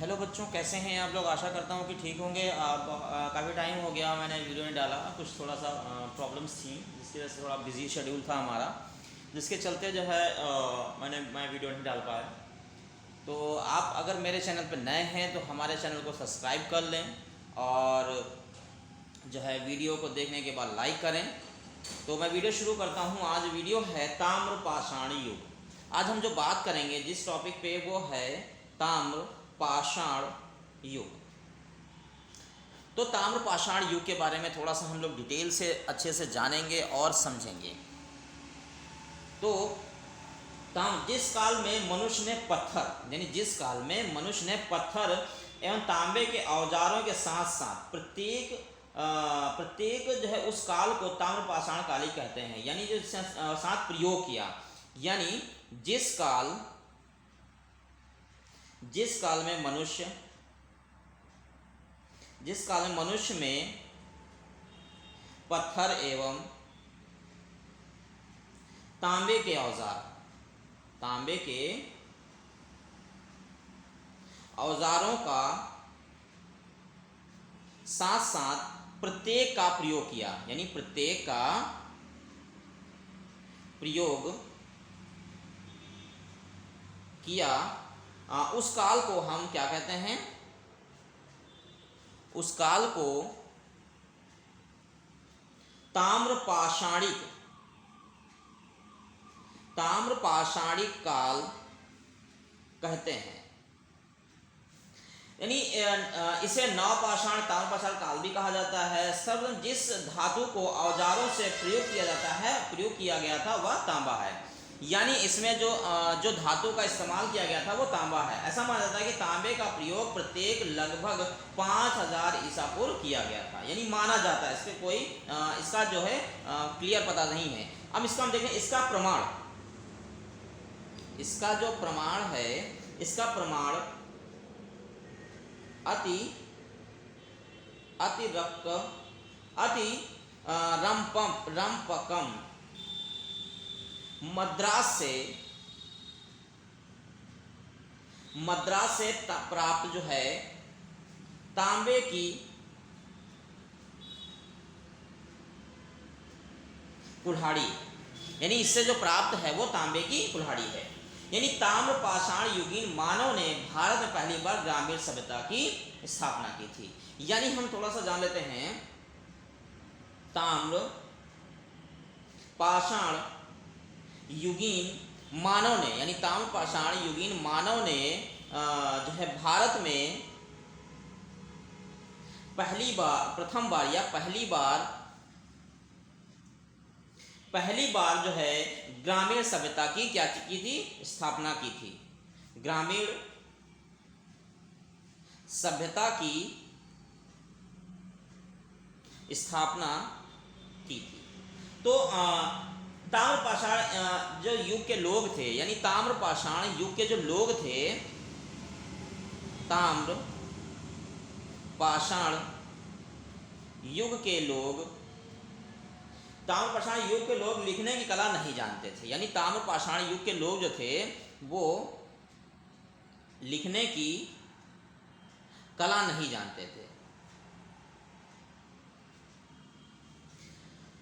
Hello बच्चों, कैसे हैं आप लोग। आशा करता हूँ कि ठीक होंगे। आप काफ़ी टाइम हो गया मैंने वीडियो नहीं डाला, कुछ थोड़ा सा प्रॉब्लम्स थी जिसकी वजह से थोड़ा बिजी शेड्यूल था हमारा, जिसके चलते जो है मैं वीडियो नहीं डाल पाया। तो आप अगर मेरे चैनल पर नए हैं तो हमारे चैनल को सब्सक्राइब कर लें और जो है वीडियो को देखने के बाद लाइक करें। तो मैं वीडियो शुरू करता हूँ। आज वीडियो है ताम्र पाषाण युग। आज हम जो बात करेंगे जिस टॉपिक पे वो है ताम्र पाषाण युग। तो ताम्र पाषाण युग के बारे में थोड़ा सा हम लोग डिटेल से अच्छे से जानेंगे और समझेंगे। तो जिस काल में मनुष्य ने पत्थर यानी जिस काल में मनुष्य ने पत्थर एवं तांबे के औजारों के साथ साथ प्रत्येक जो है उस काल को ताम्र पाषाण काल ही कहते हैं। यानी जो साथ प्रयोग किया, यानी जिस काल में मनुष्य में पत्थर एवं तांबे के औजारों का साथ साथ प्रत्येक का प्रयोग किया, यानी प्रत्येक का प्रयोग किया, उस काल को हम क्या कहते हैं? उस काल को ताम्र पाषाणिक काल कहते हैं। यानी इसे नवपाषाण ताम्र पाषाण काल भी कहा जाता है। सर्वप्रथम जिस धातु को औजारों से प्रयोग किया गया था वह तांबा है। यानी इसमें जो धातु का इस्तेमाल किया गया था वो तांबा है। ऐसा माना जाता है कि तांबे का प्रयोग प्रत्येक लगभग 5000 ईसा पूर्व किया गया था। यानी माना जाता है, इसके कोई इसका जो है क्लियर पता नहीं है। अब इसका हम देखें, इसका जो प्रमाण है, इसका प्रमाण अति रंपकम मद्रास से प्राप्त जो है तांबे की कुल्हाड़ी, यानी इससे जो प्राप्त है वो तांबे की कुल्हाड़ी है। यानी ताम्र पाषाण युगीन मानव ने भारत में पहली बार ग्रामीण सभ्यता की स्थापना की थी। यानी हम थोड़ा सा जान लेते हैं, ताम्र पाषाण युगीन मानव ने, यानी ताम्र पाषाण युगीन मानव ने जो है भारत में पहली बार जो है ग्रामीण सभ्यता की क्या की थी? स्थापना की थी। ग्रामीण सभ्यता की स्थापना की थी। तो ताम्र पाषाण जो युग के लोग थे, यानी ताम्र पाषाण युग के जो लोग थे, ताम्र पाषाण युग के लोग लिखने की कला नहीं जानते थे। यानी ताम्र पाषाण युग के लोग जो थे वो लिखने की कला नहीं जानते थे,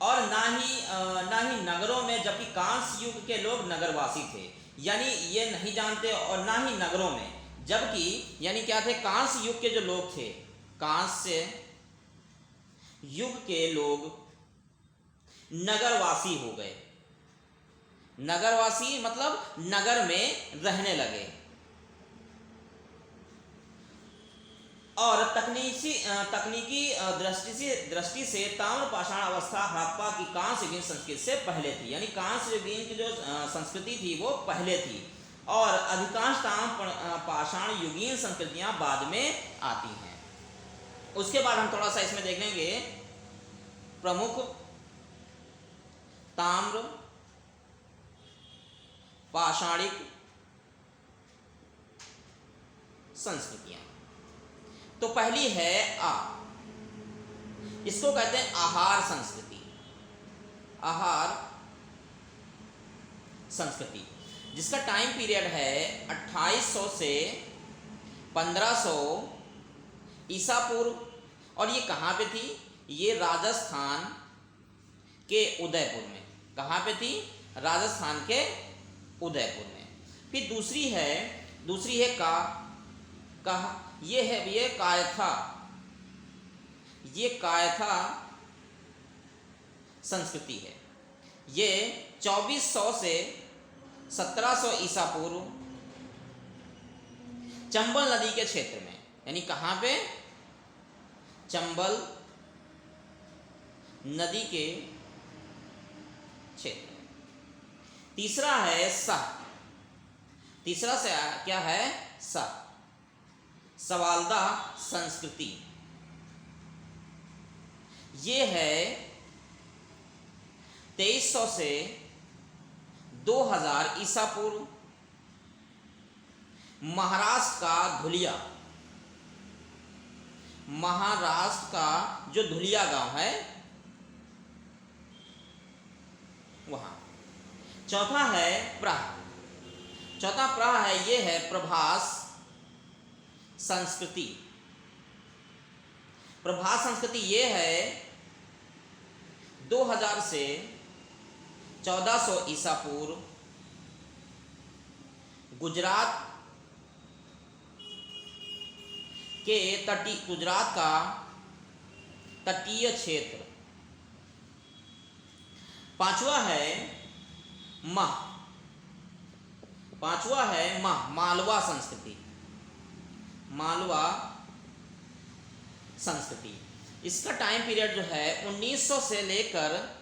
और ना ही नगरों में, जबकि कांस्य युग के लोग नगरवासी थे। यानी ये नहीं जानते, और ना ही नगरों में, जबकि यानी क्या थे? कांस्य युग के जो लोग थे, कांस्य युग के लोग नगरवासी हो गए। नगरवासी मतलब नगर में रहने लगे, और तकनीकी दृष्टि से ताम्र पाषाण अवस्था हड़प्पा की कांस्य युगीन संस्कृति से पहले थी। यानी कांस्य युगीन की जो संस्कृति थी वो पहले थी, और अधिकांश ताम्र पाषाण युगीन संस्कृतियां बाद में आती हैं। उसके बाद हम थोड़ा सा इसमें देख लेंगे प्रमुख ताम्र पाषाणिक संस्कृतियां। तो पहली है इसको कहते हैं आहार संस्कृति, जिसका टाइम पीरियड है 2800 से 1500 ईसा पूर्व। और ये कहाँ पे थी? ये राजस्थान के उदयपुर में। कहाँ पे थी? राजस्थान के उदयपुर में। फिर दूसरी है ये कायथा। ये कायथा संस्कृति है। ये 2400 से 1700 ईसा पूर्व चंबल नदी के क्षेत्र में, यानी कहाँ पे? चंबल नदी के क्षेत्र में। तीसरा है तीसरा से क्या है? सवाल्दा संस्कृति। ये है 2300 से 2000 ईसा पूर्व महाराष्ट्र का धुलिया। महाराष्ट्र का जो धुलिया गांव है वहां। चौथा प्रह है, ये है प्रभास संस्कृति। प्रभास संस्कृति ये है 2000 से 1400 ईसा पूर्व गुजरात का तटीय क्षेत्र। पांचवा है मालवा संस्कृति। मालवा संस्कृति, इसका टाइम पीरियड जो है 1900 से लेकर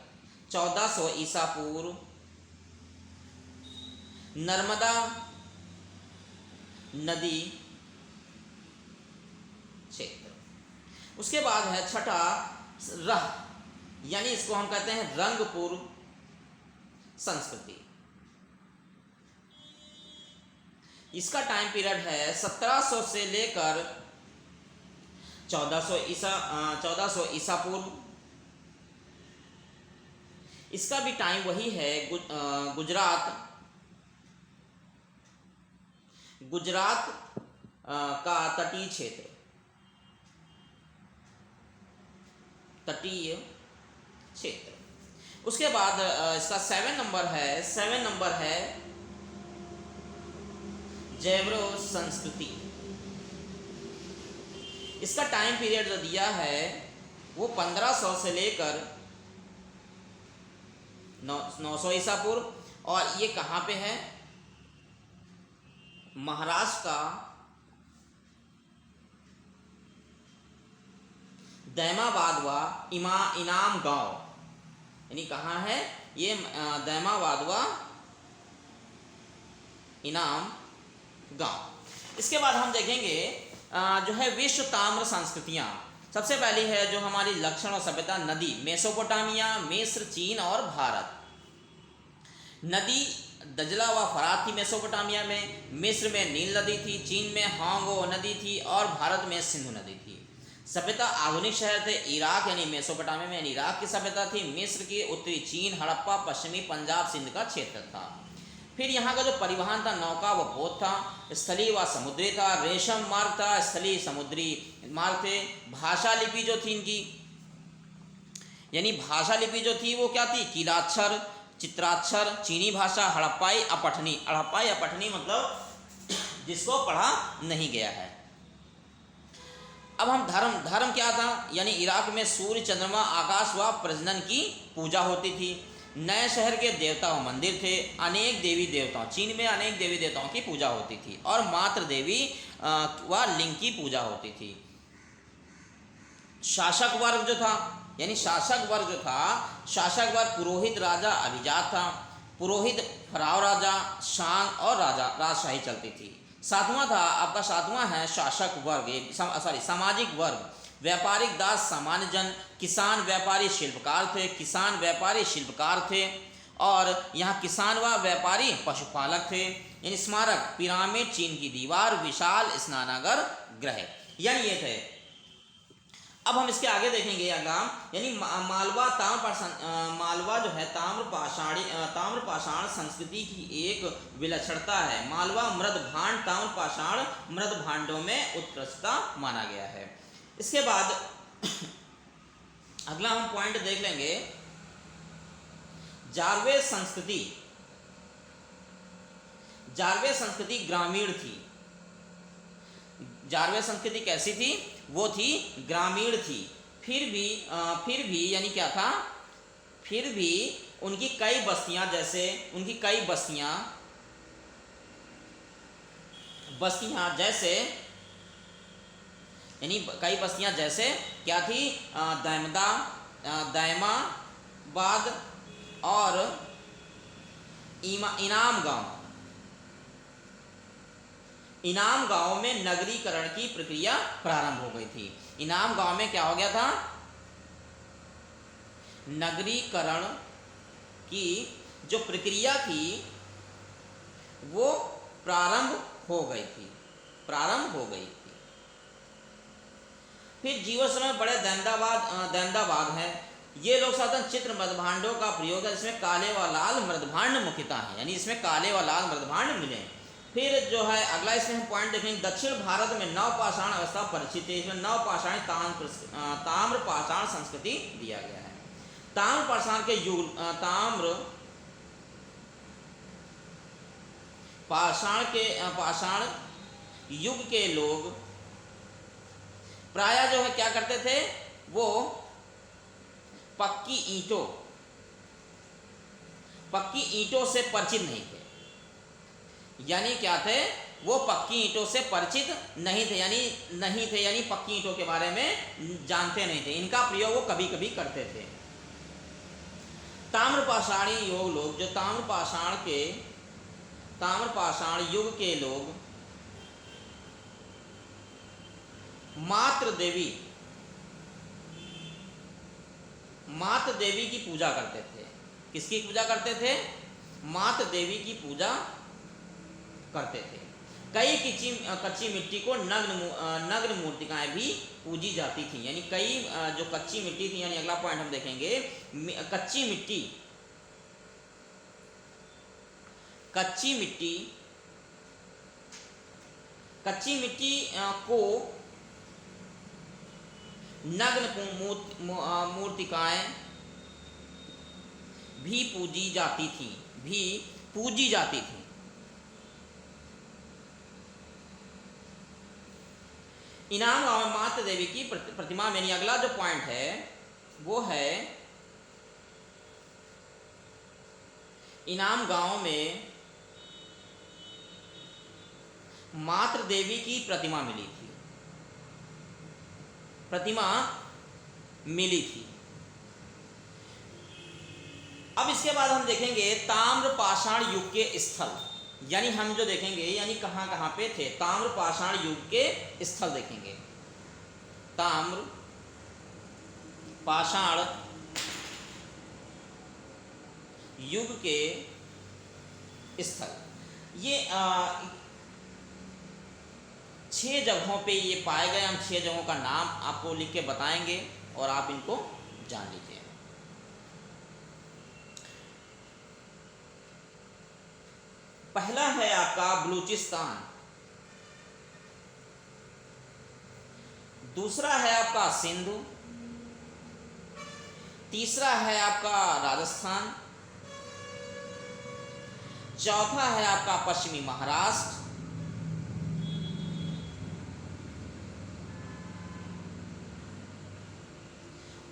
1400 ईसा पूर्व नर्मदा नदी क्षेत्र। उसके बाद है छठा यानी इसको हम कहते हैं रंगपुर संस्कृति। इसका टाइम पीरियड है 1700 से लेकर 1400 ईसा पूर्व। इसका भी टाइम वही है गुजरात का तटीय क्षेत्र। उसके बाद इसका 7 नंबर है जैवरो संस्कृति। इसका टाइम पीरियड जो दिया है वो 1500 से लेकर 900 ईसा पूर्व। और ये कहाँ पे है? महाराष्ट्र का दैमावादवा इनाम गांव, यानी कहाँ है ये? दैमावादवा इनाम गांव। इसके बाद हम देखेंगे जो है विश्व ताम्र संस्कृतियाँ। सबसे पहली है जो हमारी लक्षण और सभ्यता नदी, मेसोपोटामिया, मिस्र, चीन और भारत। नदी दजला व फरात थी मेसोपोटामिया में, मिस्र में नील नदी थी, चीन में हांगो नदी थी और भारत में सिंधु नदी थी। सभ्यता आधुनिक शहर थे इराक यानी मेसोपोटामिया में इराक की सभ्यता थी, मिस्र की, उत्तरी चीन, हड़प्पा, पश्चिमी पंजाब, सिंध का क्षेत्र था। फिर यहाँ का जो परिवहन था, नौका व बोट था, स्थलीय व समुद्री था, रेशम मार्ग था, स्थलीय समुद्री मार्ग थे। भाषा लिपि जो थी इनकी, यानी भाषा लिपि जो थी वो क्या थी? कीलाक्षर, चित्राक्षर, चीनी भाषा, हड़प्पाई अपठनी मतलब जिसको पढ़ा नहीं गया है। अब हम धर्म क्या था? यानी इराक में सूर्य, चंद्रमा, आकाश व प्रजनन की पूजा होती थी। नए शहर के देवता व मंदिर थे, अनेक देवी देवताओं, चीन में अनेक देवी देवताओं की पूजा होती थी और मातृ देवी व लिंग की पूजा होती थी। शासक वर्ग जो था, यानी शासक वर्ग पुरोहित राजा अभिजात था, पुरोहित फराव राजा, शांग और राजशाही चलती थी। सातवां है शासक वर्ग, सामाजिक वर्ग, व्यापारिक दास, सामान्य जन, किसान व्यापारी शिल्पकार थे और यहाँ किसान व व्यापारी पशुपालक थे। यानी स्मारक, पिरामिड, चीन की दीवार, विशाल स्नानागार, ग्रह, यानी ये थे अब हम इसके आगे देखेंगे अगला, यानी मालवा मालवा जो है ताम्रपाषाण संस्कृति की एक विलक्षणता है। मालवा मृदभांड ताम्रपाषाण मृदभांडों में उत्कृष्टता माना गया है। इसके बाद अगला हम पॉइंट देख लेंगे, जारवे संस्कृति। जारवे संस्कृति ग्रामीण थी। जारवे संस्कृति कैसी थी? वो थी ग्रामीण थी। फिर भी यानी क्या था, फिर भी उनकी कई बस्तियां जैसे यानी कई बस्तियां जैसे क्या थी, दैमाबाद और इनाम गांव में नगरीकरण की प्रक्रिया प्रारंभ हो गई थी। इनाम गांव में क्या हो गया था? नगरीकरण की जो प्रक्रिया थी वो प्रारंभ हो गई थी। फिर जीवाश्म में बड़े दहमदाबाद है। ये लोग साधन चित्र मृदभांडों का प्रयोग है, इसमें काले व लाल मृदभांड मुख्यतः है, यानी इसमें काले व लाल मृदभांड मिले। फिर जो है अगला इसमें हम पॉइंट देखेंगे, दक्षिण भारत में नवपाषाण अवस्था परिचित है। इसमें नवपाषाणी ताम्रपाषाण संस्कृति दिया गया है। ताम्रपाषाण के युग पाषाण युग के लोग प्रायः जो है क्या करते थे, वो पक्की ईंटों से परिचित नहीं थे। यानी क्या थे, वो पक्की ईंटों से परिचित नहीं थे, यानी पक्की ईंटों के बारे में जानते नहीं थे। इनका प्रयोग वो कभी कभी करते थे। ताम्रपाषाणी योग लोग, जो ताम्रपाषाण युग के लोग मात्र देवी की पूजा करते थे। किसकी पूजा करते थे? मात्र देवी की पूजा करते थे। कई कच्ची मिट्टी को नग्न मूर्तिकाएं भी पूजी जाती थी। यानी कई जो कच्ची मिट्टी थी, यानी अगला पॉइंट हम देखेंगे, कच्ची मिट्टी को नग्न मूर्तिकाएं भी पूजी जाती थी। इनाम गांव में माता देवी की प्रतिमा में। अगला जो पॉइंट है वो है, इनाम गांव में मातृ देवी की प्रतिमा मिली थी। अब इसके बाद हम देखेंगे ताम्रपाषाण युग के स्थल, यानी हम जो देखेंगे, यानी कहाँ कहाँ पे थे। ताम्रपाषाण युग के स्थल देखेंगे। ताम्रपाषाण युग के स्थल, ये 6 जगहों पे ये पाए गए। हम 6 जगहों का नाम आपको लिख के बताएंगे और आप इनको जान लीजिए। पहला है आपका बलूचिस्तान, दूसरा है आपका सिंधु, तीसरा है आपका राजस्थान, चौथा है आपका पश्चिमी महाराष्ट्र,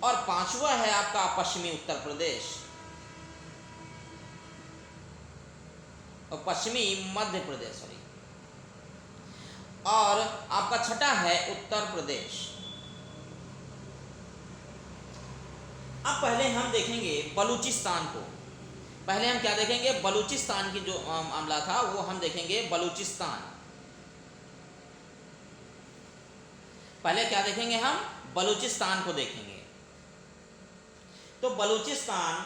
और पांचवा है आपका पश्चिमी उत्तर प्रदेश और पश्चिमी मध्य प्रदेश, और आपका छठा है उत्तर प्रदेश। अब पहले हम देखेंगे बलूचिस्तान को। पहले हम क्या देखेंगे? बलूचिस्तान की जो मामला था वो हम देखेंगे। बलूचिस्तान पहले क्या देखेंगे? हम बलूचिस्तान को देखेंगे। तो बलूचिस्तान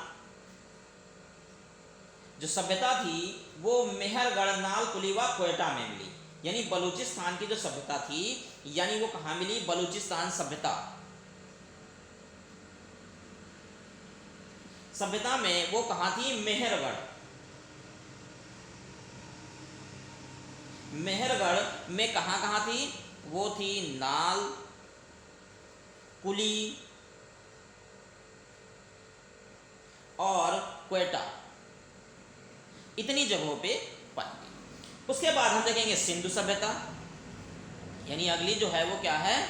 जो सभ्यता थी वो मेहरगढ़, नाल, कुलीवा, कोयटा में मिली। यानी बलूचिस्तान की जो सभ्यता थी, यानी वो कहाँ मिली? बलूचिस्तान सभ्यता सभ्यता में वो कहाँ थी? मेहरगढ़। मेहरगढ़ में कहाँ कहाँ थी? वो थी नाल, कुली और क्वेटा, इतनी जगहों पे पाई गई। उसके बाद हम देखेंगे सिंधु सभ्यता, यानी अगली जो है वो क्या है?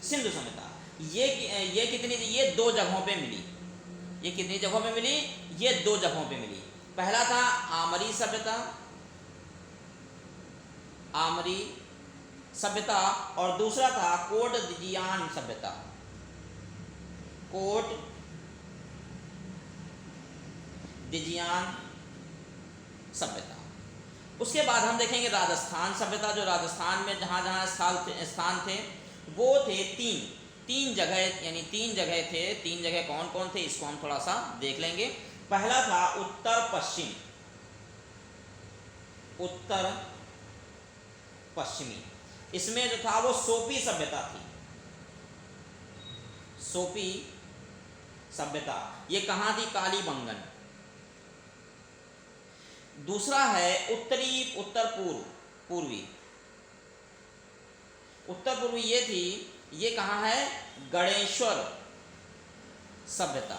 सिंधु सभ्यता। ये कितनी? ये 2 जगहों पे मिली। ये कितनी जगहों पे मिली? ये 2 जगहों पे मिली। पहला था आमरी सभ्यता, आमरी सभ्यता, और दूसरा था कोट दिजियान सभ्यता, कोट दिजियान सभ्यता। उसके बाद हम देखेंगे राजस्थान सभ्यता, जो राजस्थान में जहाँ जहाँ स्थान थे वो थे 3 जगह, यानी 3 जगह थे। 3 जगह कौन कौन थे इसको हम थोड़ा सा देख लेंगे। पहला था उत्तर पश्चिम, उत्तर पश्चिमी। इसमें जो था वो सोपी सभ्यता थी, सोपी सभ्यता। ये कहाँ थी? कालीबंगन। दूसरा है उत्तर पूर्वी, उत्तर पूर्वी ये थी, ये कहाँ है? गणेश्वर सभ्यता।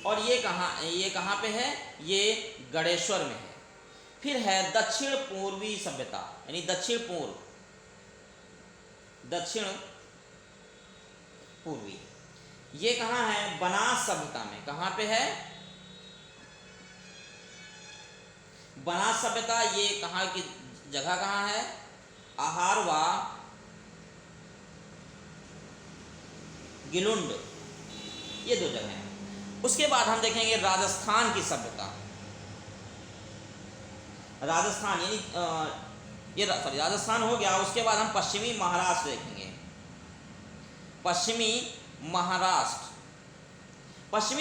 और ये कहाँ पे है? ये गणेश्वर में है। फिर है दक्षिण पूर्वी सभ्यता, यानी दक्षिण पूर्वी। ये कहाँ है? बनास सभ्यता में। कहाँ पे है? बनास सभ्यता। ये कहाँ की जगह कहाँ है? आहारवा, गिलुंड, ये 2 जगह हैं। उसके बाद हम देखेंगे राजस्थान की सभ्यता। राजस्थान यानी राजस्थान हो गया। उसके बाद हम पश्चिमी महाराष्ट्र देखेंगे। पश्चिमी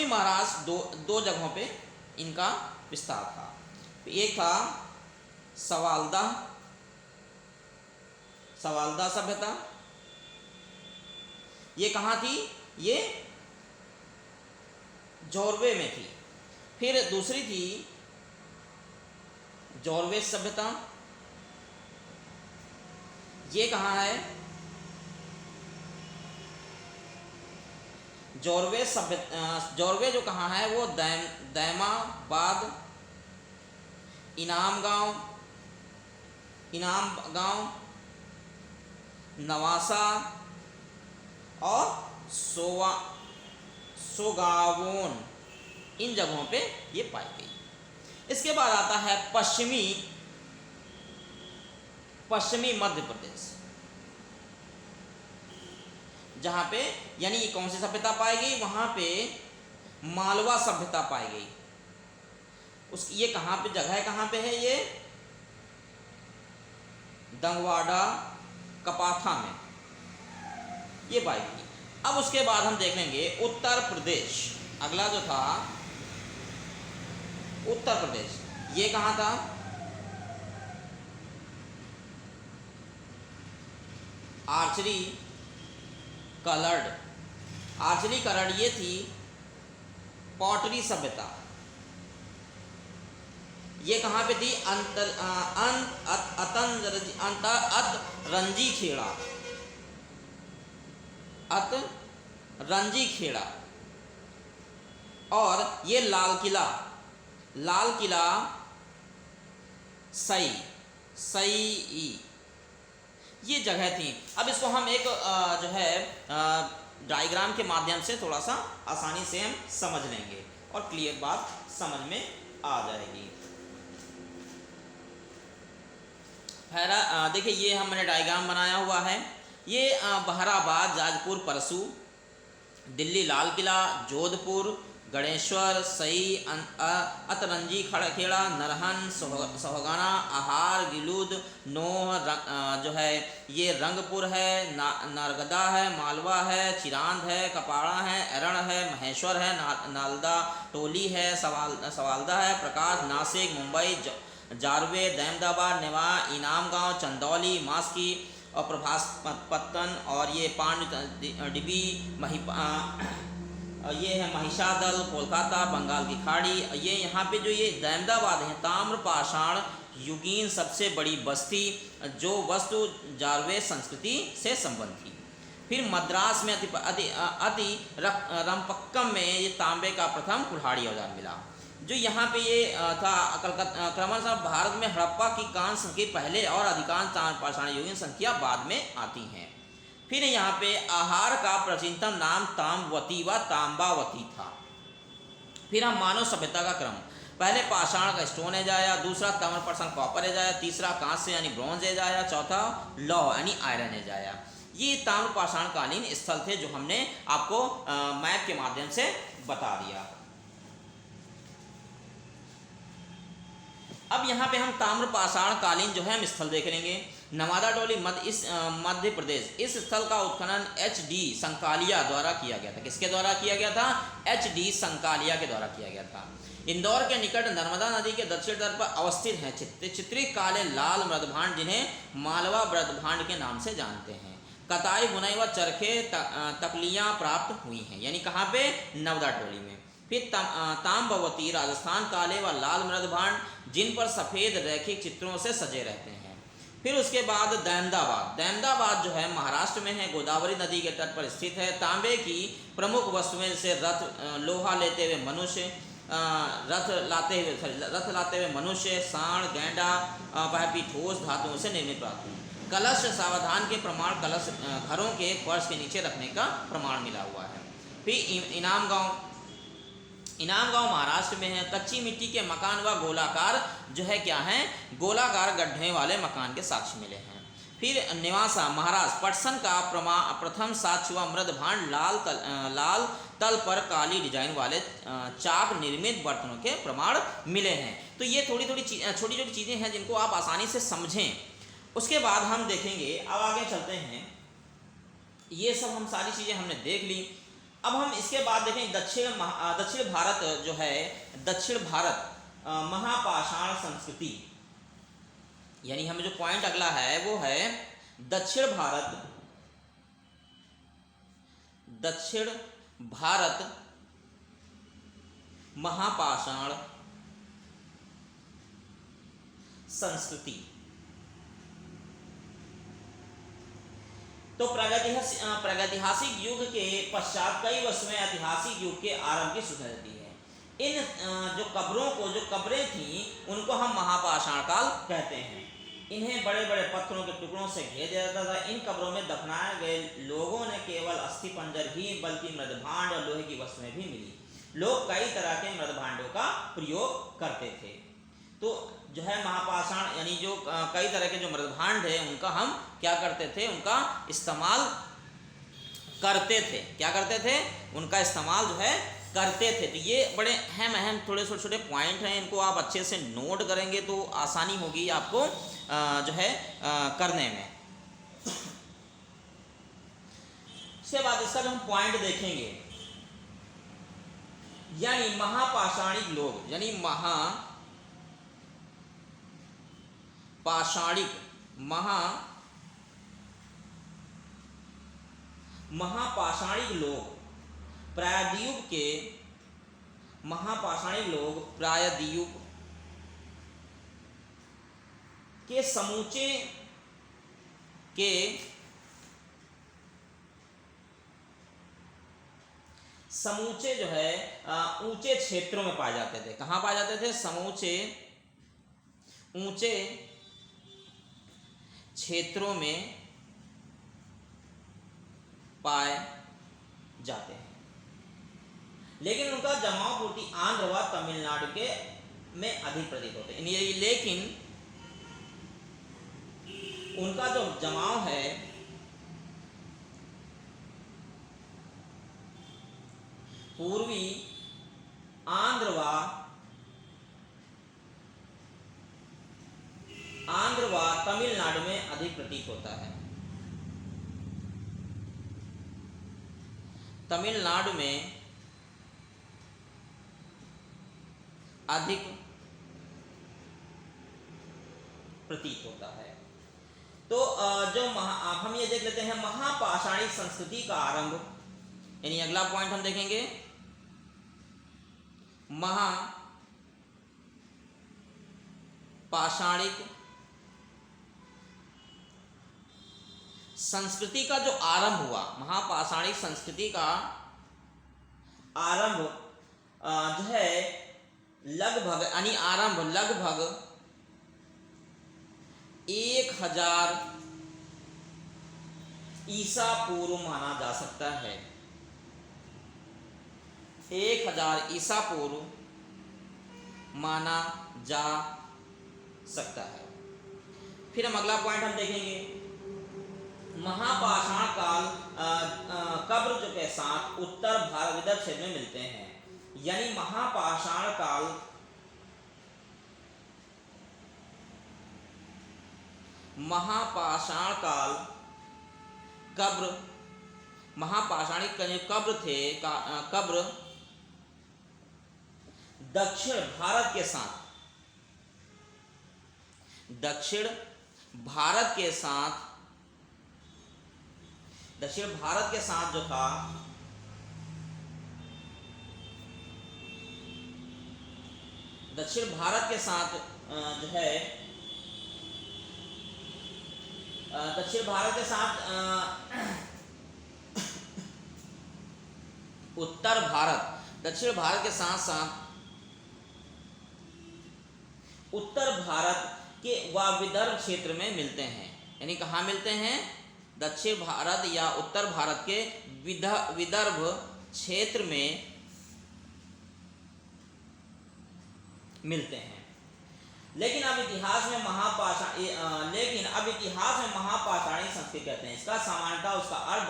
महाराष्ट्र 2 जगहों पे इनका विस्तार था। एक था सवालदा सभ्यता। ये कहाँ थी? ये जॉर्वे में थी। फिर दूसरी थी जॉर्वे सभ्यता। ये कहाँ है? जॉर्वे जो कहाँ है वो दैमाबाद, इनाम गांव, नवासा और सोगावोन, इन जगहों पे ये पाई गई। इसके बाद आता है पश्चिमी मध्य प्रदेश, जहाँ पे यानी कौन सी सभ्यता पाई गई? वहाँ पे मालवा सभ्यता पाई गई। ये कहाँ पे जगह है? कहाँ पे है ये? दंगवाड़ा, कपाथा में ये पाई गई। अब उसके बाद हम देख लेंगे उत्तर प्रदेश। अगला जो था उत्तर प्रदेश, ये कहाँ था? आर्चरी कलर्ड, ये थी पॉटरी सभ्यता। ये कहाँ पे थी? अतरंजी खेड़ा। और ये लाल किला सई, ये जगह थी। अब इसको हम एक जो है डायग्राम के माध्यम से थोड़ा सा आसानी से हम समझ लेंगे और क्लियर बात समझ में आ जाएगी। देखिए ये हमने डायग्राम बनाया हुआ है। ये बहराबाद, जाजपुर, परसू, दिल्ली लाल किला, जोधपुर, गणेश्वर, सई, अतरंजी खेड़ा, नरहन, सोहगाना, आहार, गिलूद, नोह, जो है ये रंगपुर है, नारगदा है, मालवा है, चिरांद है, कपाड़ा है, एरण है, महेश्वर है, नालदा, टोली है, सवालदा है, प्रकाश, नासिक, मुंबई, जारवे, अहमदाबाद, नेवा, इनाम गांव, चंदौली, मास्की और प्रभास पत्तन, और ये पांड डिबी, ये है महिषादल, कोलकाता, बंगाल की खाड़ी। ये यहाँ पे जो ये अहमदाबाद है, ताम्रपाषाण युगीन सबसे बड़ी बस्ती, जो वस्तु जारवे संस्कृति से संबंध थी। फिर मद्रास में अति रंपक्कम में ये तांबे का प्रथम कुल्हाड़ी औजार मिला। जो यहाँ पे ये था कलकत्ता, क्रमशः भारत में हड़प्पा की कांस्य संस्कृति पहले और अधिकांश ताम्रपाषाण युगीन संख्या बाद में आती हैं। फिर यहाँ पे आहार का प्राचीनतम नाम ताम्रवती व तांबावती था। फिर हम मानव सभ्यता का क्रम, पहले पाषाण का स्टोन एज आया, दूसरा ताम्रपाषाण कॉपर एज आया, तीसरा कांस्य यानी ब्रॉन्ज एज आया, चौथा लौह यानी आयरन एज आया। ये ताम्रपाषाण कालीन स्थल थे जो हमने आपको मैप के माध्यम से बता दिया। अब यहाँ पे हम ताम्रपाषाण कालीन जो है हम स्थल देख लेंगे। नवादा डोली मध्य प्रदेश। इस स्थल का उत्खनन एच.डी. संकालिया द्वारा किया गया था। किसके द्वारा किया गया था? एच.डी. संकालिया के द्वारा किया गया था। इंदौर के निकट नर्मदा नदी के दक्षिण तट पर अवस्थित हैं चित्रित काले लाल मृदभांड, जिन्हें मालवा मृदभांड के नाम से जानते हैं। कताई बुनाई व चरखे तकलियाँ प्राप्त हुई हैं, यानी कहाँ पे? नवदा टोली में। फिर ताम्बवती राजस्थान काले व लाल मृदभांड, जिन पर सफ़ेद रैखिक चित्रों से सजे रहते हैं। फिर उसके बाद दहमदाबाद जो है महाराष्ट्र में है, गोदावरी नदी के तट पर स्थित है। तांबे की प्रमुख वस्तुएं से रथ, लोहा लेते हुए मनुष्य, रथ लाते हुए मनुष्य, सांड, गैंडा वह भी ठोस धातुओं से निर्मित प्राप्त हुई। कलश सावधान के प्रमाण, कलश घरों के फर्श के नीचे रखने का प्रमाण मिला हुआ है। फिर इनाम गांव महाराष्ट्र में है। कच्ची मिट्टी के मकान व गोलाकार जो है क्या है? गोलाकार गड्ढे वाले मकान के साक्ष्य मिले हैं। फिर निवासा महाराष्ट्र, पटसन का प्रथम साक्ष्य व मृदभांड लाल तल पर काली डिजाइन वाले चाक निर्मित बर्तनों के प्रमाण मिले हैं। तो ये छोटी छोटी चीज़ें हैं जिनको आप आसानी से समझें। उसके बाद हम देखेंगे, अब आगे चलते हैं। ये सब हम सारी चीज़ें हमने देख ली। अब हम इसके बाद देखें दक्षिण भारत जो है, दक्षिण भारत महापाषाण संस्कृति, यानी हमें जो पॉइंट अगला है वो है दक्षिण भारत महापाषाण संस्कृति। तो प्रागैतिहासिक युग के पश्चात कई वस्तुएं ऐतिहासिक युग के आरंभ की सूचना देती है। इन जो कब्रें थीं उनको हम महापाषाण काल कहते हैं। इन्हें बड़े बड़े पत्थरों के टुकड़ों से घेर दिया जाता था। इन कब्रों में दफनाए गए लोगों ने केवल अस्थि पंजर ही बल्कि मृदभांड और लोहे की वस्तुएं भी मिली। लोग कई तरह के मृदभांडों का प्रयोग करते थे। तो जो है महापाषाण यानी जो कई तरह के जो मृदभांड है उनका हम क्या करते थे? उनका इस्तेमाल करते थे। क्या करते थे? उनका इस्तेमाल जो है करते थे। तो ये बड़े अहम थोड़े छोटे पॉइंट हैं, इनको आप अच्छे से नोट करेंगे तो आसानी होगी आपको जो है करने में। इसके बाद इसका जो हम पॉइंट देखेंगे, यानी महापाषाणिक लोग, यानी महापाषाणिक लोग प्रायद्वीप के समूचे जो है ऊंचे क्षेत्रों में पाए जाते थे। कहाँ पाए जाते थे? समूचे ऊंचे क्षेत्रों में पाए जाते हैं। लेकिन उनका जमाव पूर्ति आंध्र व तमिलनाडु के में अधिक प्रतीत होते हैं। लेकिन उनका जो जमाव है पूर्वी आंध्र व तमिलनाडु में अधिक प्रतीत होता है। तमिलनाडु में अधिक प्रतीत होता है। तो जो हम ये देख लेते हैं महापाषाणिक संस्कृति का आरंभ, यानी अगला पॉइंट हम देखेंगे महापाषाणिक संस्कृति का जो आरंभ हुआ, महापाषाणिक संस्कृति का आरंभ जो है लगभग यानी आरंभ लगभग 1000 ईसा पूर्व माना जा सकता है। 1000 ईसा पूर्व माना जा सकता है। फिर हम अगला पॉइंट हम देखेंगे, महापाषाण काल कब्र जो के साथ उत्तर भारत विदर्भ क्षेत्र में मिलते हैं। यानी महापाषाण काल कब्र महापाषाणिक कब्र थे कब्र दक्षिण भारत के साथ दक्षिण भारत के साथ जो था दक्षिण भारत के साथ जो है दक्षिण भारत के साथ उत्तर भारत दक्षिण भारत के साथ साथ उत्तर भारत के व विदर्भ क्षेत्र में मिलते हैं। यानी कहाँ मिलते हैं? दक्षिण भारत या उत्तर भारत के विदर्भ क्षेत्र में मिलते हैं। लेकिन अब इतिहास में महापाषाणी संस्कृति कहते हैं। इसका सामान्यतः उसका अर्थ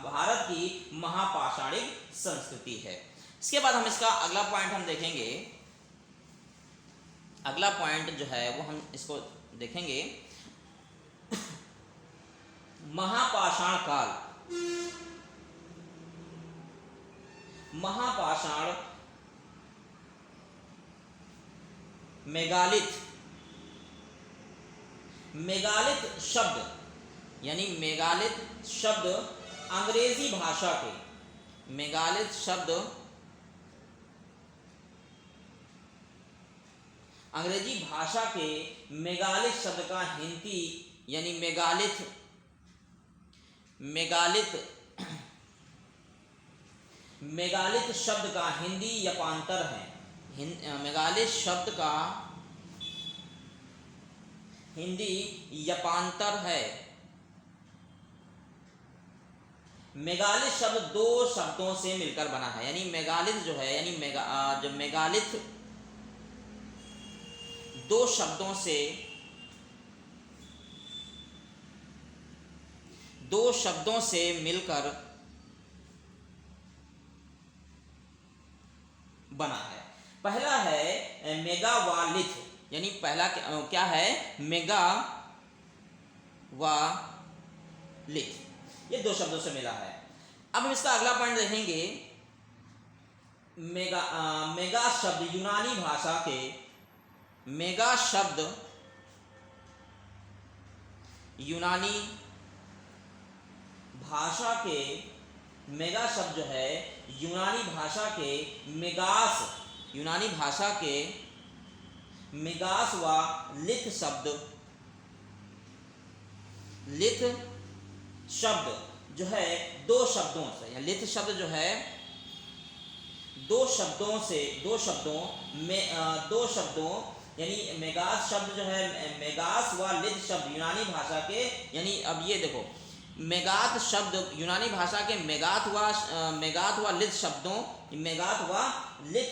भारत की महापाषाणिक संस्कृति है। इसके बाद हम इसका अगला पॉइंट हम देखेंगे। अगला पॉइंट जो है वो हम इसको देखेंगे, महापाषाण काल। महापाषाण मेगालिथ शब्द यानी मेगालिथ शब्द अंग्रेजी भाषा के मेगालिथ शब्द अंग्रेजी भाषा के मेगालिथ शब्द का हिंदी यानी मेगालिथ शब्द का हिंदी यपांतर है। मेगालिथ शब्द का हिंदी यपांतर है। मेगालिथ शब्द दो शब्दों से मिलकर बना है। यानी मेगालिथ जो है यानी मेगालिथ दो शब्दों से मिलकर बना है। पहला है मेगावालिथ, यानी पहला क्या है? मेगावालिथ, ये दो शब्दों से मिला है। अब हम इसका अगला पॉइंट देखेंगे। मेगा शब्द यूनानी भाषा के मेगा शब्द यूनानी भाषा के मेगा शब्द जो है यूनानी भाषा के मेगास व लिथ शब्द जो है दो शब्दों से, या लिथ शब्द जो है दो शब्दों यानी मेगास शब्द जो है मेगास व लिथ शब्द यूनानी भाषा के, यानी अब ये देखो मेगात शब्द यूनानी भाषा के मेगात व लिथ शब्दों मेगात व लिथ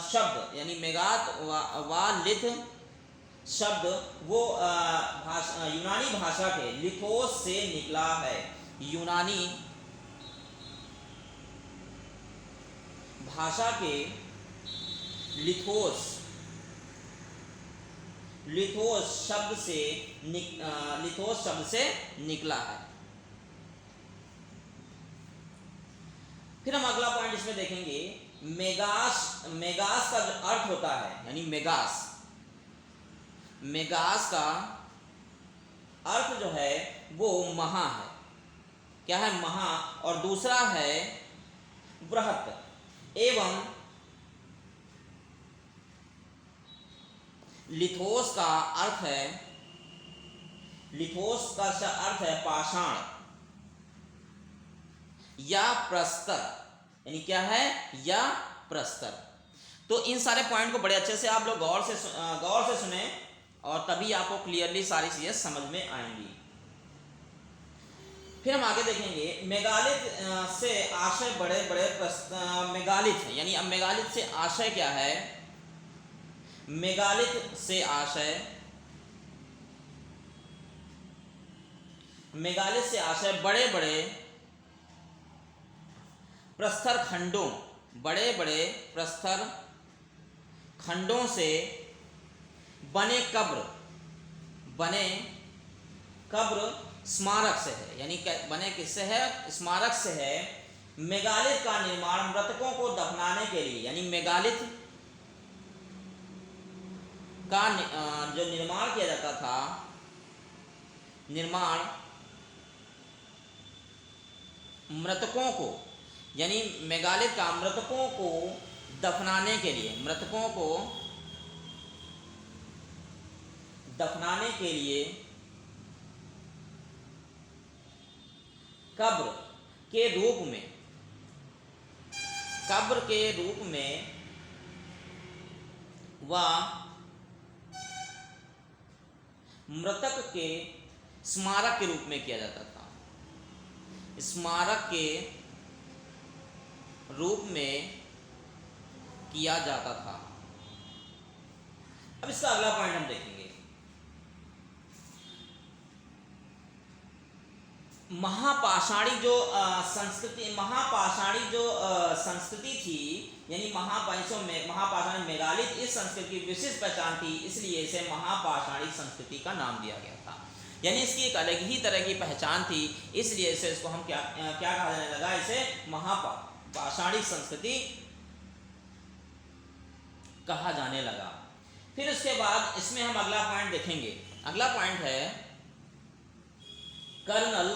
शब्द यानी मेगात व लिथ शब्द वो यूनानी भाषा के लिथोस से निकला है। यूनानी भाषा के लिथोस शब्द से निकला है। फिर हम अगला पॉइंट इसमें देखेंगे, मेगास का जो अर्थ होता है, यानी मेगास का अर्थ जो है वो महा है। क्या है? महा। और दूसरा है बृहत। एवं लिथोस का अर्थ है, लिथोस का अर्थ है पाषाण या प्रस्तर, यानी क्या है, या प्रस्तर। तो इन सारे पॉइंट को बड़े अच्छे से आप लोग गौर से सुने और तभी आपको क्लियरली सारी चीजें समझ में आएंगी। फिर हम आगे देखेंगे मेगालिथ से आशय बड़े बड़े मेगालिथ है, यानी अब मेगालिथ से आशय क्या है, मेगालिथ से आशय, मेगालिथ से आशय बड़े बड़े प्रस्तर खंडों, बड़े बड़े प्रस्तर खंडों से बने कब्र स्मारक से है, यानी बने किससे है, स्मारक से है। मेगालिथ का निर्माण मृतकों को दफनाने के लिए, यानी मेगालिथ का जो निर्माण किया जाता था, निर्माण मृतकों को, यानी मेगालिथ का मृतकों को दफनाने के लिए, मृतकों को दफनाने के लिए कब्र के रूप में, कब्र के रूप में व मृतक के स्मारक के रूप में किया जाता था, स्मारक के रूप में किया जाता था। अब इसका अगला पॉइंट हम देखेंगे, महापाषाणी जो संस्कृति, महापाषाणी जो संस्कृति थी, यानी महापाषाणी मेगालिथ इस संस्कृति की विशिष्ट पहचान थी, इसलिए इसे महापाषाणी संस्कृति का नाम दिया गया था। यानी इसकी एक अलग ही तरह की पहचान थी, इसलिए इसे इसको हम क्या कहा जाने लगा, इसे महापाषाणी संस्कृति कहा जाने लगा। फिर उसके बाद इसमें हम अगला पॉइंट देखेंगे, अगला पॉइंट है कर्नल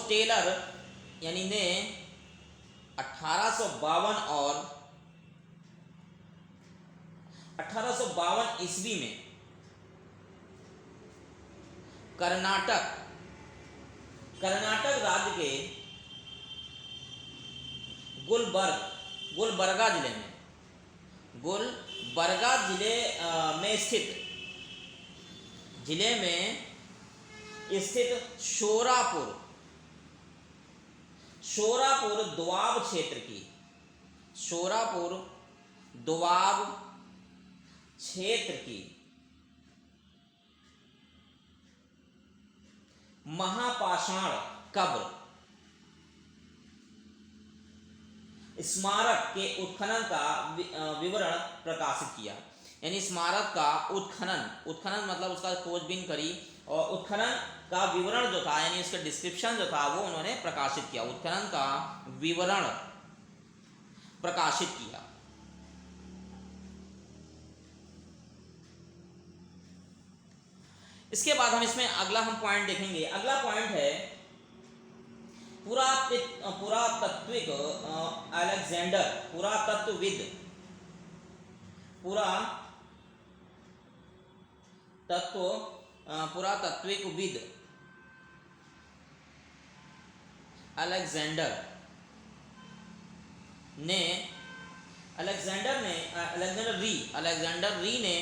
टेलर, यानी ने 1852 और 1852 ईस्वी में कर्नाटक राज्य के गुलबर्गा जिले में स्थित शोरापुर दोआब क्षेत्र की महापाषाण कब्र स्मारक के उत्खनन का विवरण प्रकाशित किया। यानी स्मारक का उत्खनन मतलब उसका खोजबीन करी और उत्खनन का विवरण जो था, यानी उसका डिस्क्रिप्शन जो था, वो उन्होंने प्रकाशित किया, उत्खनन का विवरण प्रकाशित किया। इसके बाद हम इसमें अगला पॉइंट देखेंगे, अगला पॉइंट है पुरातत्विक अलेक्जेंडर, पुरातत्विकविद अलेक्जेंडर री ने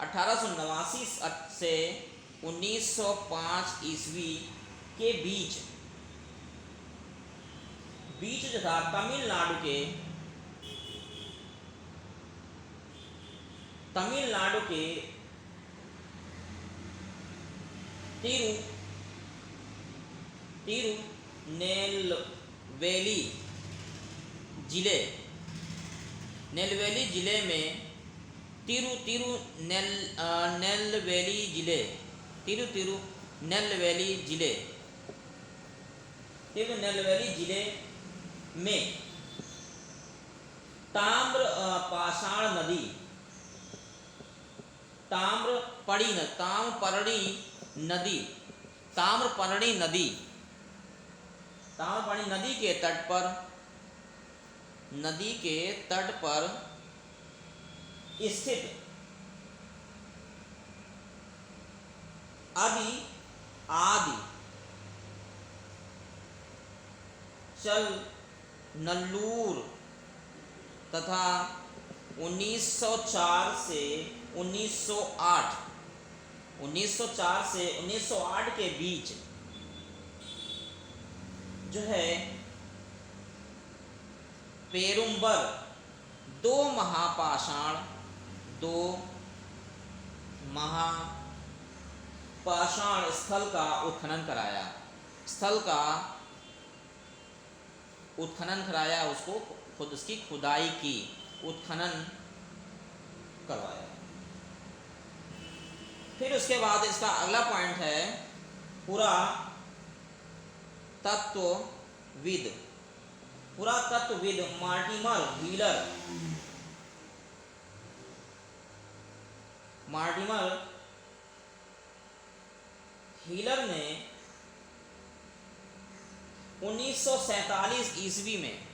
1889 से 1905 ईस्वी के बीच जो था तमिलनाडु के तिरुनेलवेली जिले में तिरुनेलवेली जिले में ताम्रपर्णी नदी ताम्रपाणी नदी के तट पर स्थित आदि चल नल्लूर तथा 1904 से 1908 के बीच जो है पेरुम्बर दो महापाषाण स्थल का उत्खनन कराया, उसकी खुदाई की, उत्खनन करवाया। फिर उसके बाद इसका अगला पॉइंट है पुरातत्वविद मार्टिमर हीलर ने 1947 ईस्वी में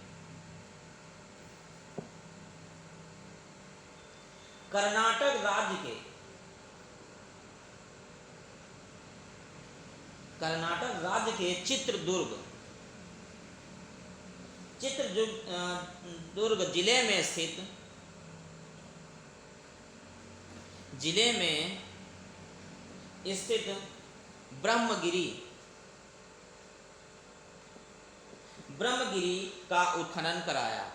कर्नाटक राज्य के चित्रदुर्ग जिले में स्थित ब्रह्मगिरी का उत्खनन कराया।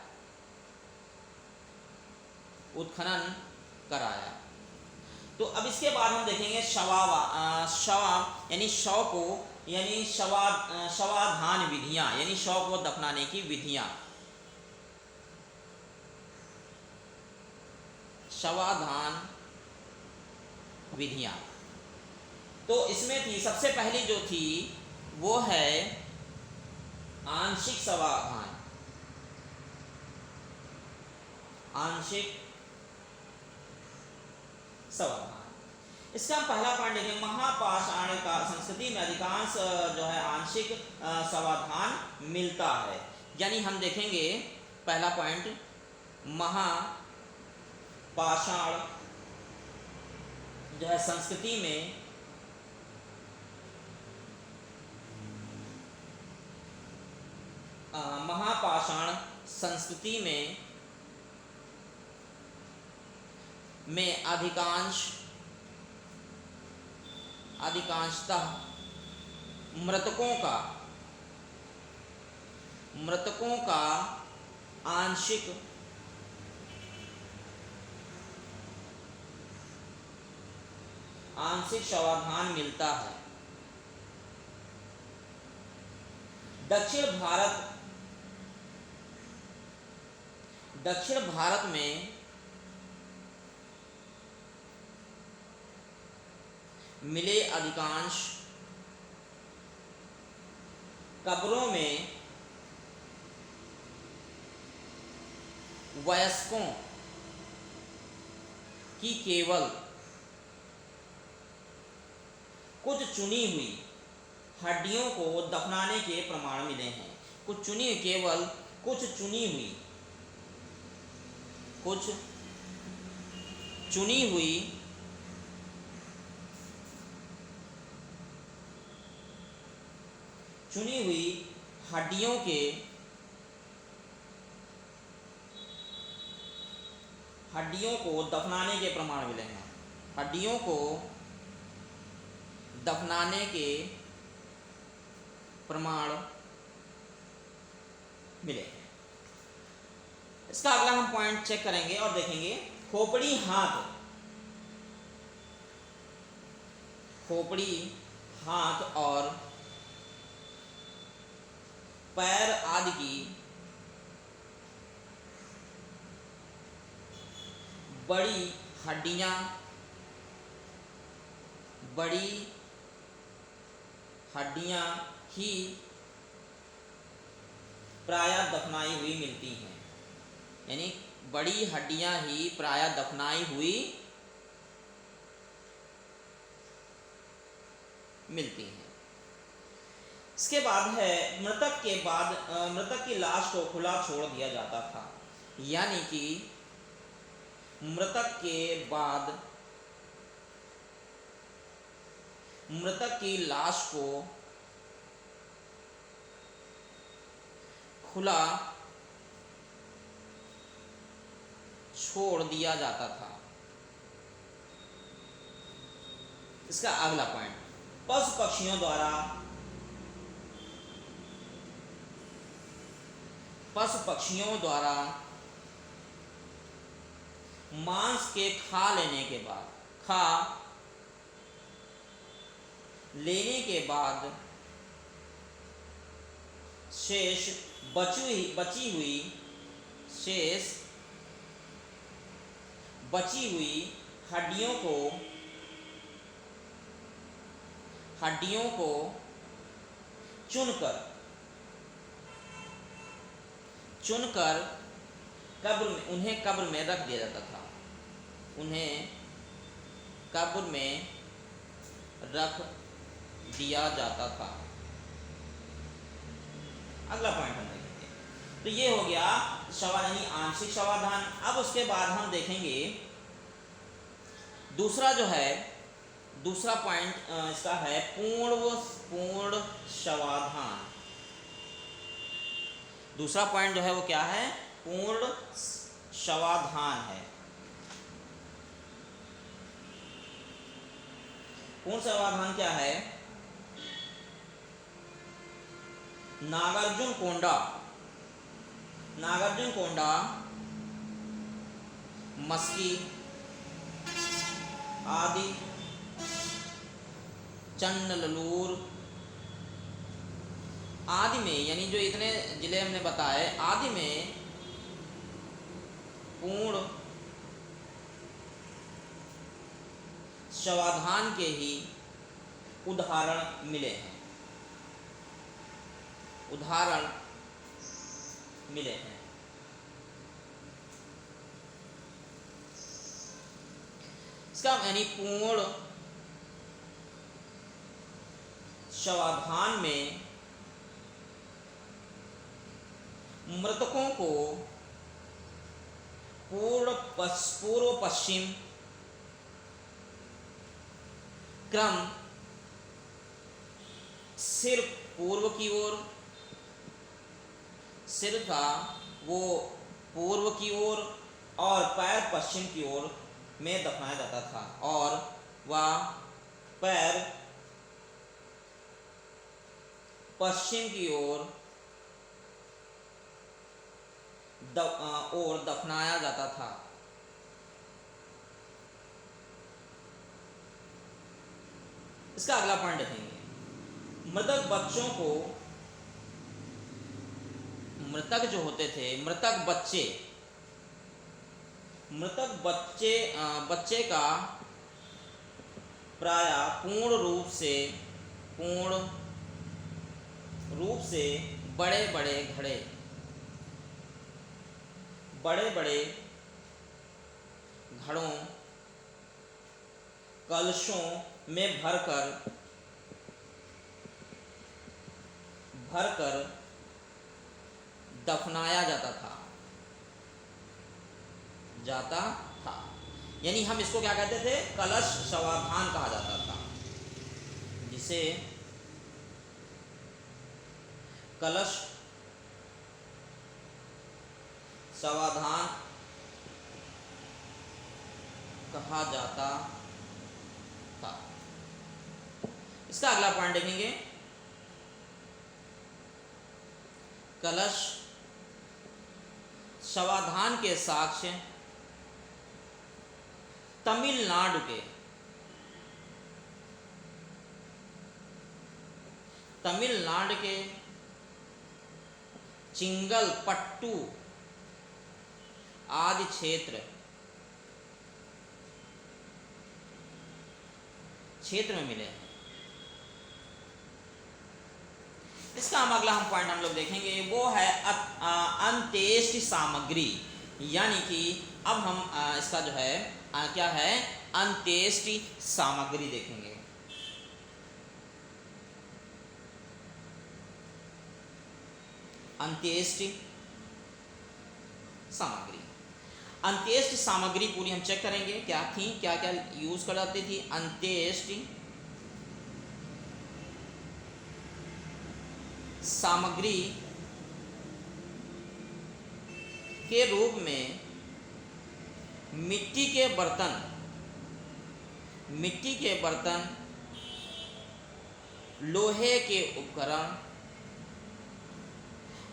तो अब इसके बाद हम देखेंगे शवाधान विधियां, यानी शव को दफनाने की विधियां। तो इसमें थी, सबसे पहली जो थी वो है आंशिक शवाधान। इसका हम पहला पॉइंट देखेंगे। महापाषाण का संस्कृति में अधिकांश जो है आंशिक शवाधान मिलता है। यानी हम देखेंगे पहला पॉइंट, महापाषाण जो है संस्कृति में अधिकांशतः मृतकों का आंशिक शवाधान मिलता है। दक्षिण भारत में मिले अधिकांश कब्रों में वयस्कों की केवल कुछ चुनी हुई हड्डियों को दफनाने के प्रमाण मिले हैं। कुछ चुनी हुई हड्डियों को दफनाने के प्रमाण मिले हैं। इसका अगला हम पॉइंट चेक करेंगे और देखेंगे खोपड़ी, हाथ और पैर आदि की बड़ी हड्डियां ही प्रायः दफनाई हुई मिलती हैं। यानी बड़ी हड्डियां ही प्रायः दफनाई हुई मिलती हैं। इसके बाद है मृतक के बाद मृतक की लाश को खुला छोड़ दिया जाता था, यानी कि मृतक के बाद मृतक की लाश को खुला छोड़ दिया जाता था। इसका अगला पॉइंट, पशु पक्षियों द्वारा मांस के खा लेने के बाद शेष बची हुई हड्डियों को चुनकर उन्हें कब्र में रख दिया जाता था। अगला पॉइंट हम देखेंगे। तो ये हो गया यानी आंशिक शवाधान। अब उसके बाद हम देखेंगे दूसरा पॉइंट इसका है पूर्ण शवाधान। दूसरा पॉइंट जो है वो क्या है? पूर्ण शवाधान है। पूर्ण शवाधान क्या है? नागार्जुन कोंडा मस्की आदि, चन्नलूर आदि में, यानी जो इतने जिले हमने बताए आदि में पूर्ण शवाधान के ही उदाहरण मिले हैं। इसका यानी पूर्ण शवाधान में मृतकों को पूर्व पश्चिम क्रम सिर पूर्व की ओर, सिर का वो पूर्व की ओर और पैर पश्चिम की ओर में दफनाया जाता था, और वह पैर पश्चिम की ओर दफनाया जाता था। इसका अगला पॉइंट देखेंगे। मृतक जो होते थे, मृतक बच्चे का प्राय पूर्ण रूप से बड़े बड़े घड़ों कलशों में भरकर दफनाया जाता था। यानी हम इसको क्या कहते थे? कलश शवाधान कहा जाता था, जिसे कलश शवाधान कहा जाता था। इसका अगला पॉइंट देखेंगे। कलश शवाधान के साक्ष्य तमिलनाडु के चिंगलपट्टू आदि क्षेत्र में मिले हैं। इसका हम पॉइंट हम लोग देखेंगे, वो है अंत्येष्टि सामग्री। यानी कि अब हम इसका जो है क्या है, अंत्येष्टि सामग्री देखेंगे। अंत्येष्टि सामग्री। अंत्येष्टि सामग्री पूरी हम चेक करेंगे क्या थी, क्या क्या यूज कर जाती थी। अंत्येष्टि सामग्री के रूप में मिट्टी के बर्तन, मिट्टी के बर्तन, लोहे के उपकरण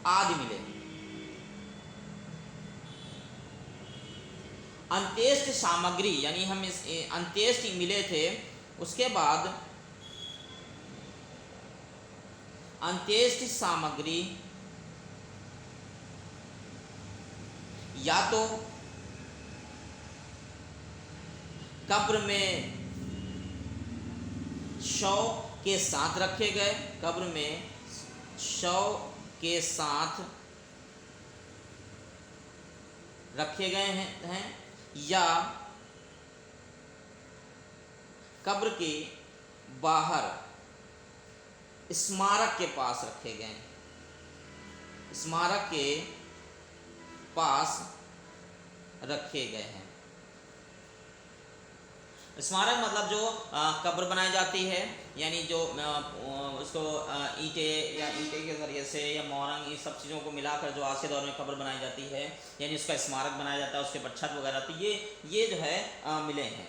आदि मिले। अंत्येष्टि सामग्री यानी हम इस अंत्येष्टि मिले थे, उसके बाद अंत्येष्टि सामग्री या तो कब्र में शव के साथ रखे गए, कब्र में शव के साथ रखे गए हैं या कब्र के बाहर स्मारक के पास रखे गए, स्मारक के पास रखे गए हैं। स्मारक मतलब जो कब्र बनाई जाती है, यानी जो उसको ईंटें या ईंटे के ज़रिए से या मोरंग, ये सब चीज़ों को मिलाकर जो आज के दौर में कब्र बनाई जाती है, यानी उसका स्मारक बनाया जाता है, उसके ऊपर छत वगैरह, तो ये जो है मिले हैं।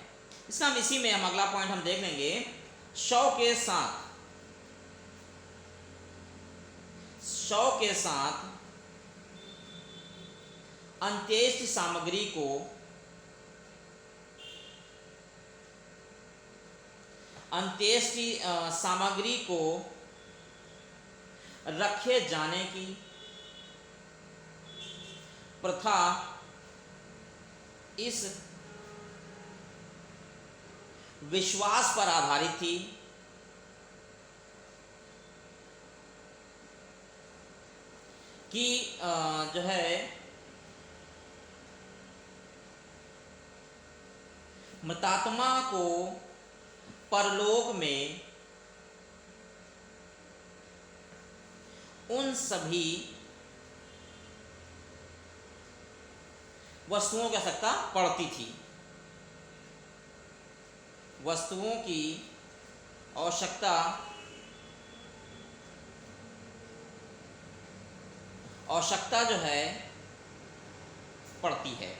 इसका हम इसी में हम अगला पॉइंट हम देख लेंगे। शव के साथ अंत्येष्टि सामग्री को रखे जाने की प्रथा इस विश्वास पर आधारित थी कि जो है मृतात्मा को परलोक में उन सभी वस्तुओं की आवश्यकता पड़ती थी, वस्तुओं की आवश्यकता जो है पड़ती है।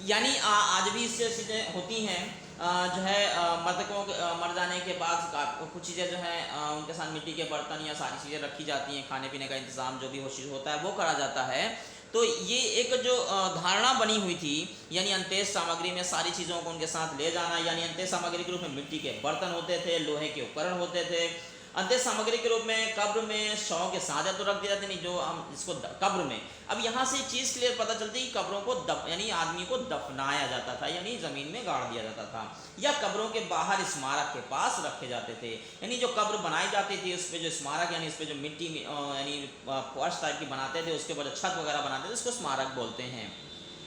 यानी आज भी इससे चीज़ें होती हैं, जो है मृतकों मर जाने के बाद कुछ चीज़ें जो हैं उनके साथ मिट्टी के बर्तन या सारी चीज़ें रखी जाती हैं, खाने पीने का इंतज़ाम जो भी वो चीज़ होता है वो करा जाता है। तो ये एक जो धारणा बनी हुई थी, यानी अंत्येष्टि सामग्री में सारी चीज़ों को उनके साथ ले जाना, यानी अंत्येष्टि सामग्री के रूप में मिट्टी के बर्तन होते थे, लोहे के उपकरण होते थे। अंत्येष्टि सामग्री के रूप में कब्र में शव के साथ तो रख दिया जाते, नहीं जो हम इसको कब्र में, अब यहाँ से चीज़ क्लियर पता चलती है, कब्रों को यानी आदमी को दफनाया जाता था, यानी ज़मीन में गाड़ दिया जाता था, या कब्रों के बाहर स्मारक के पास रखे जाते थे। यानी जो कब्र बनाई जाती थी उस पर जो स्मारक, यानी इस पर जो मिट्टी में यानी फर्श टाइप की बनाते थे, उसके ऊपर जो छत वगैरह बनाते थे उसको स्मारक बोलते हैं।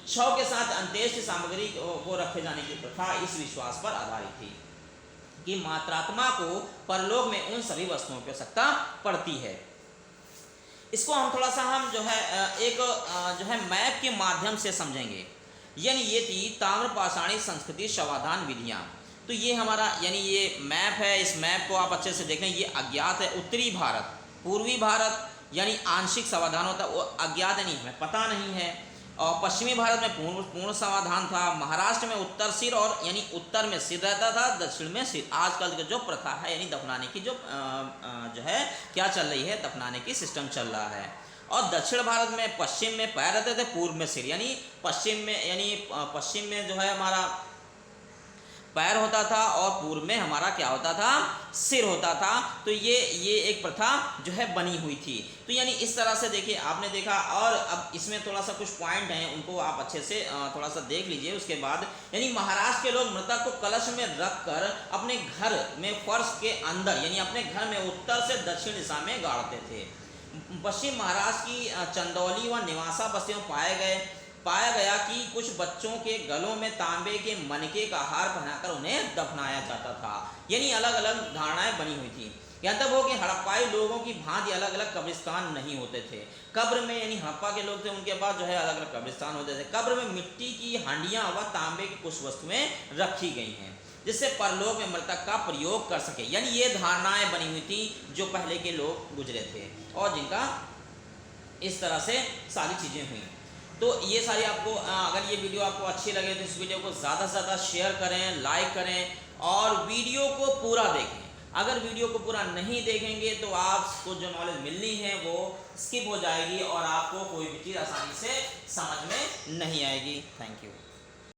शव के साथ अंत्येष्टि सामग्री को रखे जाने की प्रथा इस विश्वास पर आधारित थी कि मात्रात्मा को परलोक में उन सभी वस्तुओं की आवश्यकता पड़ती है। इसको हम थोड़ा सा हम जो है एक जो है मैप के माध्यम से समझेंगे। यानी ये थी ताम्रपाषाणी संस्कृति शवाधान विधियाँ। तो ये हमारा यानी ये मैप है, इस मैप को आप अच्छे से देखें। ये अज्ञात है, उत्तरी भारत, पूर्वी भारत यानी आंशिक समाधान होता है, वो अज्ञात है, नहीं हमें पता नहीं है। और पश्चिमी भारत में पूर्ण समाधान था। महाराष्ट्र में उत्तर सिर, और यानी उत्तर में सिर रहता था, दक्षिण में सिर। आजकल की जो प्रथा है यानी दफनाने की जो है क्या चल रही है, दफनाने की सिस्टम चल रहा है। और दक्षिण भारत में पश्चिम में पैर रहते थे, पूर्व में सिर, यानी पश्चिम में जो है हमारा पैर होता था और पूर्व में हमारा क्या होता था, सिर होता था। तो ये एक प्रथा जो है बनी हुई थी। तो यानी इस तरह से देखिए, आपने देखा। और अब इसमें थोड़ा सा कुछ पॉइंट हैं, उनको आप अच्छे से थोड़ा सा देख लीजिए। उसके बाद यानी महाराष्ट्र के लोग मृतक को कलश में रख कर अपने घर में फर्श के अंदर, यानी अपने घर में उत्तर से दक्षिण दिशा में गाड़ते थे। पश्चिम महाराष्ट्र की चंदौली व निवासा बस्तियों पाए गए पाया गया कि कुछ बच्चों के गलों में तांबे के मनके का हार पहनाकर उन्हें दफनाया जाता था। यानी अलग अलग धारणाएं बनी हुई थी। यहाँ तक हो कि हड़प्पाई लोगों की भांति अलग अलग कब्रिस्तान नहीं होते थे। कब्र में यानी हड़प्पा के लोग थे, उनके पास जो है अलग अलग कब्रिस्तान होते थे। कब्र में मिट्टी की हांडियां व तांबे की कुछ वस्तुएं रखी गई हैं जिससे परलोक में मृतक का प्रयोग कर सके। यानी ये धारणाएं बनी हुई थी जो पहले के लोग गुजरे थे और जिनका इस तरह से सारी चीज़ें हुई। तो ये सारी आपको अगर ये वीडियो आपको अच्छी लगे तो इस वीडियो को ज़्यादा से ज़्यादा शेयर करें, लाइक करें और वीडियो को पूरा देखें। अगर वीडियो को पूरा नहीं देखेंगे तो आपको जो नॉलेज मिलनी है वो स्किप हो जाएगी और आपको कोई भी चीज़ आसानी से समझ में नहीं आएगी। Thank you.